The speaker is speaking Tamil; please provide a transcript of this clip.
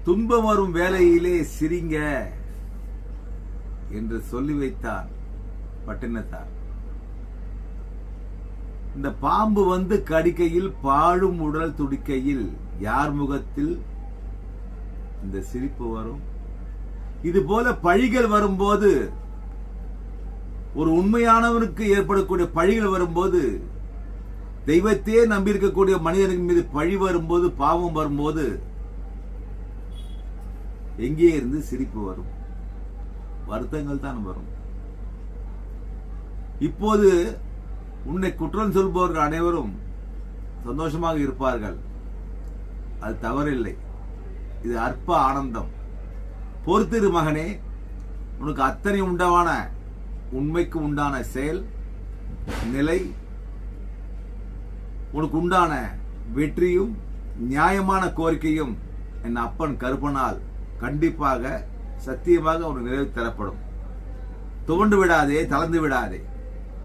துன்பம் வரும் வேளையிலே சிரிங்க என்று சொல்லி வைத்தார் பட்டினத்தார். இந்த பாம்பு வந்து கடிக்கையில் பாழும் உடல் துடிக்கையில் யார் முகத்தில் இந்த சிரிப்பு வரும்? இது போல பழிகள் வரும்போது, ஒரு உண்மையானவனுக்கு ஏற்படக்கூடிய பழிகள் வரும்போது, தெய்வத்தையே நம்பியிருக்கக்கூடிய மனிதனுக்கு மீது பழி வரும்போது, பாவம் வரும்போது எங்கே இருந்து சிரிப்பு வரும்? வருத்தங்கள் தான் வரும். இப்போது உன்னை குற்றம் சொல்பவர்கள் அனைவரும் சந்தோஷமாக இருப்பார்கள். அது தவறில்லை. இது அற்ப ஆனந்தம். பொறுத்திரு மகனே, உனக்கு அத்தனை உண்டான உண்மைக்கு உண்டான செயல் நிலை, உனக்கு உண்டான வெற்றியும் நியாயமான கோரிக்கையும் என் அப்பன் கருப்பனால் கண்டிப்பாக சத்தியமாக உனக்கு நிறைவு தரப்படும். துவண்டு விடாதே, தளர்ந்து விடாதே.